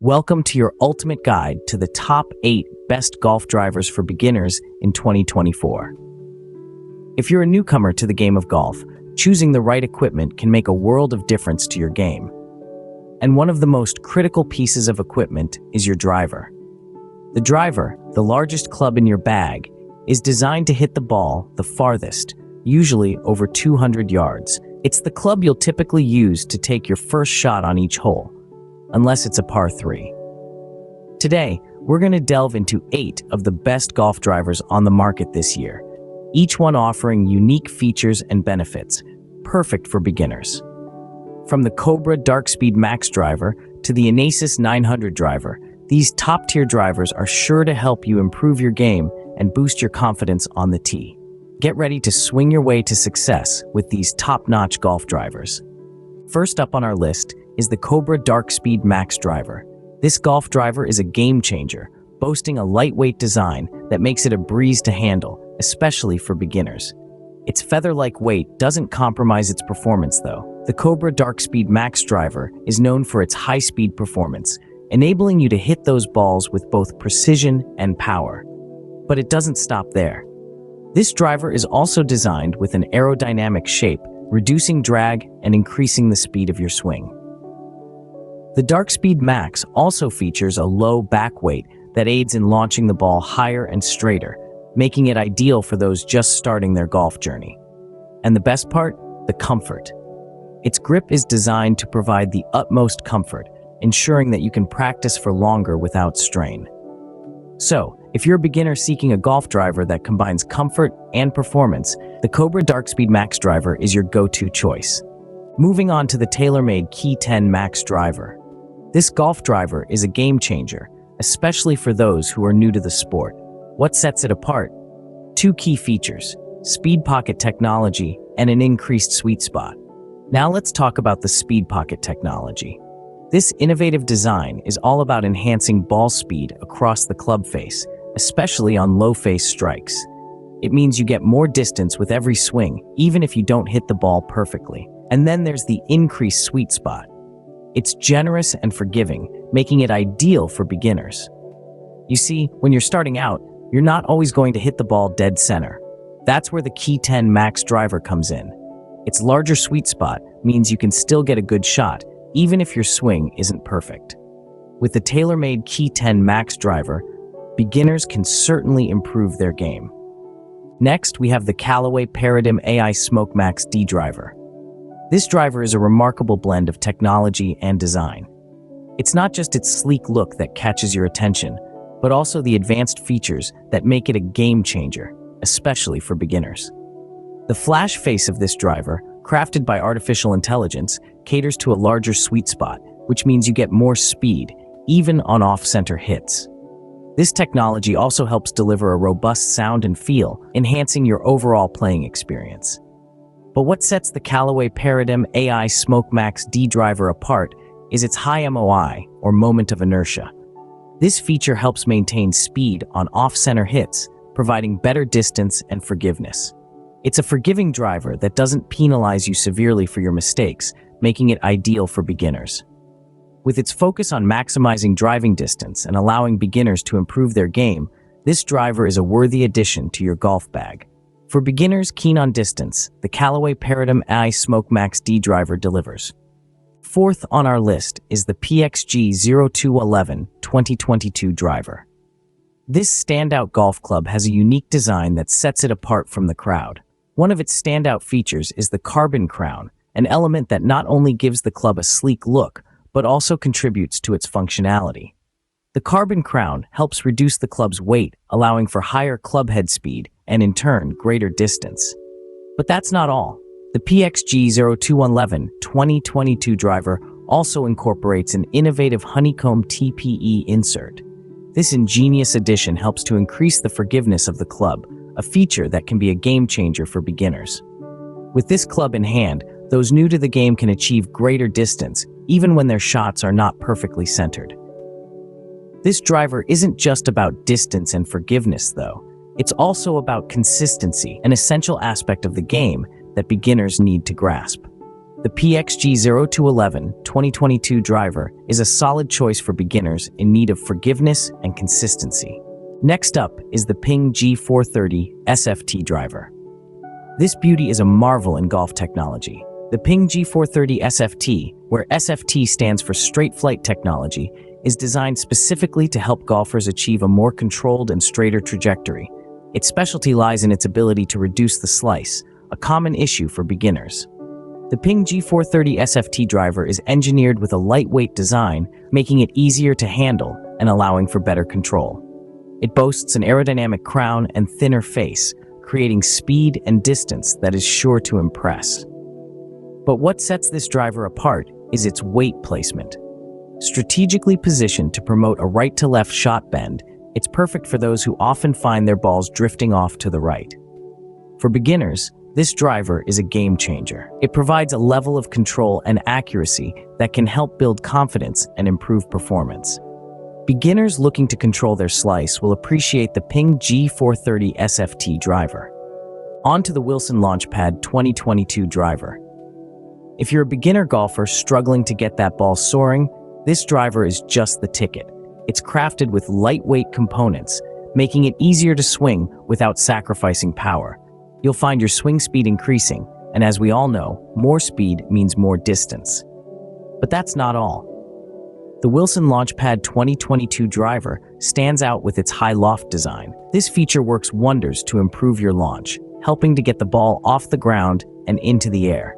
Welcome to your ultimate guide to the top 8 best golf drivers for beginners in 2024. If you're a newcomer to the game of golf, choosing the right equipment can make a world of difference to your game. And one of the most critical pieces of equipment is your driver. The driver, the largest club in your bag, is designed to hit the ball the farthest, usually over 200 yards. It's the club you'll typically use to take your first shot on each hole, unless it's a par 3. Today, we're going to delve into 8 of the best golf drivers on the market this year, each one offering unique features and benefits, perfect for beginners. From the Cobra Darkspeed Max driver to the Inesis 900 driver, these top-tier drivers are sure to help you improve your game and boost your confidence on the tee. Get ready to swing your way to success with these top-notch golf drivers. First up on our list is the Cobra Darkspeed Max driver. This golf driver is a game changer, boasting a lightweight design that makes it a breeze to handle, especially for beginners. Its feather-like weight doesn't compromise its performance though. The Cobra Darkspeed Max driver is known for its high-speed performance, enabling you to hit those balls with both precision and power. But it doesn't stop there. This driver is also designed with an aerodynamic shape, reducing drag and increasing the speed of your swing. The Darkspeed Max also features a low back weight that aids in launching the ball higher and straighter, making it ideal for those just starting their golf journey. And the best part? The comfort. Its grip is designed to provide the utmost comfort, ensuring that you can practice for longer without strain. So, if you're a beginner seeking a golf driver that combines comfort and performance, the Cobra Darkspeed Max driver is your go-to choice. Moving on to the TaylorMade Qi10 Max driver. This golf driver is a game changer, especially for those who are new to the sport. What sets it apart? 2 key features: speed pocket technology and an increased sweet spot. Now let's talk about the speed pocket technology. This innovative design is all about enhancing ball speed across the club face, especially on low-face strikes. It means you get more distance with every swing, even if you don't hit the ball perfectly. And then there's the increased sweet spot. It's generous and forgiving, making it ideal for beginners. You see, when you're starting out, you're not always going to hit the ball dead center. That's where the Qi10 Max driver comes in. Its larger sweet spot means you can still get a good shot, even if your swing isn't perfect. With the TaylorMade Qi10 Max driver, beginners can certainly improve their game. Next, we have the Callaway Paradym AI Smoke Max D driver. This driver is a remarkable blend of technology and design. It's not just its sleek look that catches your attention, but also the advanced features that make it a game changer, especially for beginners. The flash face of this driver, crafted by artificial intelligence, caters to a larger sweet spot, which means you get more speed, even on off-center hits. This technology also helps deliver a robust sound and feel, enhancing your overall playing experience. But what sets the Callaway Paradym AI Smoke Max D driver apart is its high MOI, or moment of inertia. This feature helps maintain speed on off-center hits, providing better distance and forgiveness. It's a forgiving driver that doesn't penalize you severely for your mistakes, making it ideal for beginners. With its focus on maximizing driving distance and allowing beginners to improve their game, this driver is a worthy addition to your golf bag. For beginners keen on distance, the Callaway Paradym AI Smoke Max D driver delivers. Fourth on our list is the G430 2022 driver. This standout golf club has a unique design that sets it apart from the crowd. One of its standout features is the carbon crown, an element that not only gives the club a sleek look, but also contributes to its functionality. The carbon crown helps reduce the club's weight, allowing for higher club head speed and, in turn, greater distance. But that's not all. The G430 2022 driver also incorporates an innovative honeycomb TPE insert. This ingenious addition helps to increase the forgiveness of the club, a feature that can be a game changer for beginners. With this club in hand, those new to the game can achieve greater distance, even when their shots are not perfectly centered. This driver isn't just about distance and forgiveness, though. It's also about consistency, an essential aspect of the game that beginners need to grasp. The PXG0211 2022 driver is a solid choice for beginners in need of forgiveness and consistency. Next up is the Ping G430 SFT driver. This beauty is a marvel in golf technology. The Ping G430 SFT, where SFT stands for straight flight technology, is designed specifically to help golfers achieve a more controlled and straighter trajectory. Its specialty lies in its ability to reduce the slice, a common issue for beginners. The Ping G430 SFT driver is engineered with a lightweight design, making it easier to handle and allowing for better control. It boasts an aerodynamic crown and thinner face, creating speed and distance that is sure to impress. But what sets this driver apart is its weight placement. Strategically positioned to promote a right-to-left shot bend, it's perfect for those who often find their balls drifting off to the right. For beginners, this driver is a game changer. It provides a level of control and accuracy that can help build confidence and improve performance. Beginners looking to control their slice will appreciate the Ping G430 SFT driver. On to the Wilson Launchpad 2022 driver. If you're a beginner golfer struggling to get that ball soaring, this driver is just the ticket. It's crafted with lightweight components, making it easier to swing without sacrificing power. You'll find your swing speed increasing, and as we all know, more speed means more distance. But that's not all. The Wilson Launchpad 2022 driver stands out with its high loft design. This feature works wonders to improve your launch, helping to get the ball off the ground and into the air.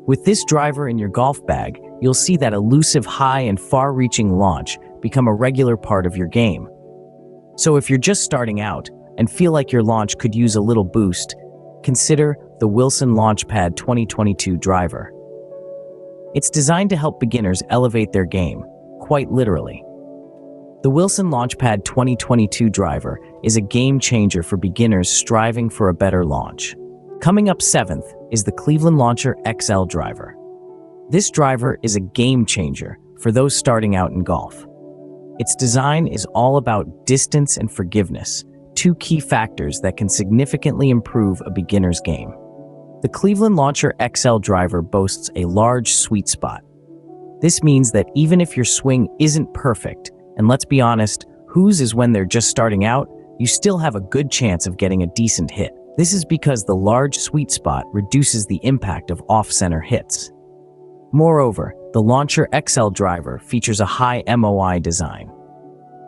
With this driver in your golf bag, you'll see that elusive high and far-reaching launch become a regular part of your game. So if you're just starting out and feel like your launch could use a little boost, consider the Wilson Launchpad 2022 driver. It's designed to help beginners elevate their game, quite literally. The Wilson Launchpad 2022 driver is a game changer for beginners striving for a better launch. Coming up 7th is the Cleveland Launcher XL driver. This driver is a game changer for those starting out in golf. Its design is all about distance and forgiveness, two key factors that can significantly improve a beginner's game. The Cleveland Launcher XL driver boasts a large sweet spot. This means that even if your swing isn't perfect, and let's be honest, whose is when they're just starting out, you still have a good chance of getting a decent hit. This is because the large sweet spot reduces the impact of off-center hits. Moreover, the Launcher XL driver features a high MOI design.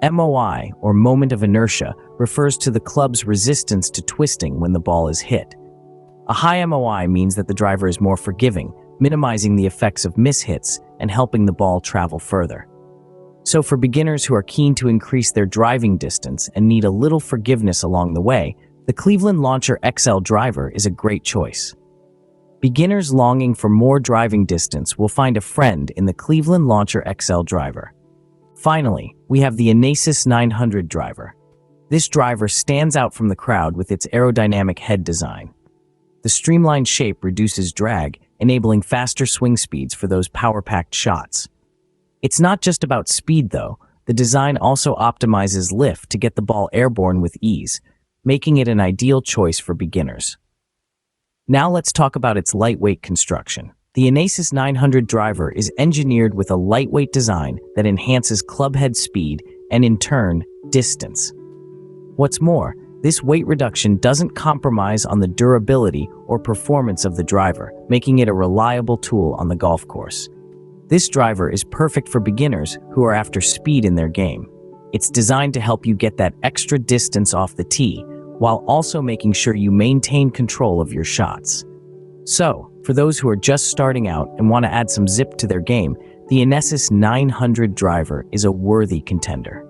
MOI, or moment of inertia, refers to the club's resistance to twisting when the ball is hit. A high MOI means that the driver is more forgiving, minimizing the effects of mishits and helping the ball travel further. So for beginners who are keen to increase their driving distance and need a little forgiveness along the way, the Cleveland Launcher XL driver is a great choice. Beginners longing for more driving distance will find a friend in the Cleveland Launcher XL driver. Finally, we have the Inesis 900 driver. This driver stands out from the crowd with its aerodynamic head design. The streamlined shape reduces drag, enabling faster swing speeds for those power-packed shots. It's not just about speed, though. The design also optimizes lift to get the ball airborne with ease, making it an ideal choice for beginners. Now let's talk about its lightweight construction. The Inesis 900 driver is engineered with a lightweight design that enhances clubhead speed and, in turn, distance. What's more, this weight reduction doesn't compromise on the durability or performance of the driver, making it a reliable tool on the golf course. This driver is perfect for beginners who are after speed in their game. It's designed to help you get that extra distance off the tee, while also making sure you maintain control of your shots. So, for those who are just starting out and want to add some zip to their game, the Inesis 900 driver is a worthy contender.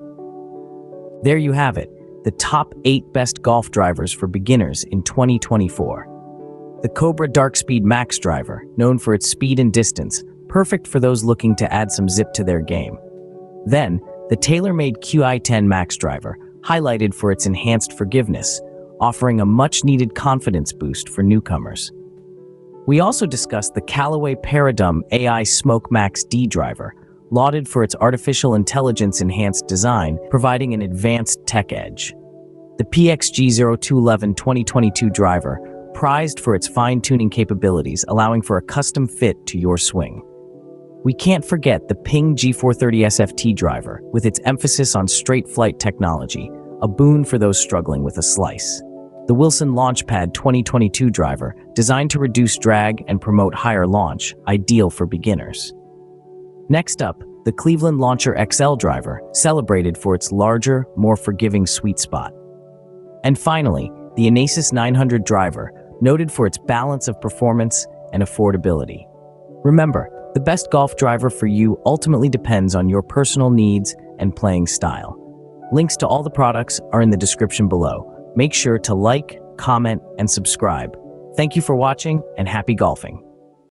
There you have it, the top 8 best golf drivers for beginners in 2024. The Cobra Darkspeed Max driver, known for its speed and distance, perfect for those looking to add some zip to their game. Then, the TaylorMade Qi10 Max driver, highlighted for its enhanced forgiveness, offering a much-needed confidence boost for newcomers. We also discussed the Callaway Paradym AI Smoke Max D driver, lauded for its artificial intelligence-enhanced design, providing an advanced tech edge. The PXG0211 2022 driver, prized for its fine-tuning capabilities, allowing for a custom fit to your swing. We can't forget the Ping G430 SFT driver, with its emphasis on straight flight technology, a boon for those struggling with a slice. The Wilson Launchpad 2022 driver, designed to reduce drag and promote higher launch, ideal for beginners. Next up, the Cleveland Launcher XL driver, celebrated for its larger, more forgiving sweet spot. And finally, the Inesis 900 driver, noted for its balance of performance and affordability. Remember, the best golf driver for you ultimately depends on your personal needs and playing style. Links to all the products are in the description below. Make sure to like, comment, and subscribe. Thank you for watching, and happy golfing.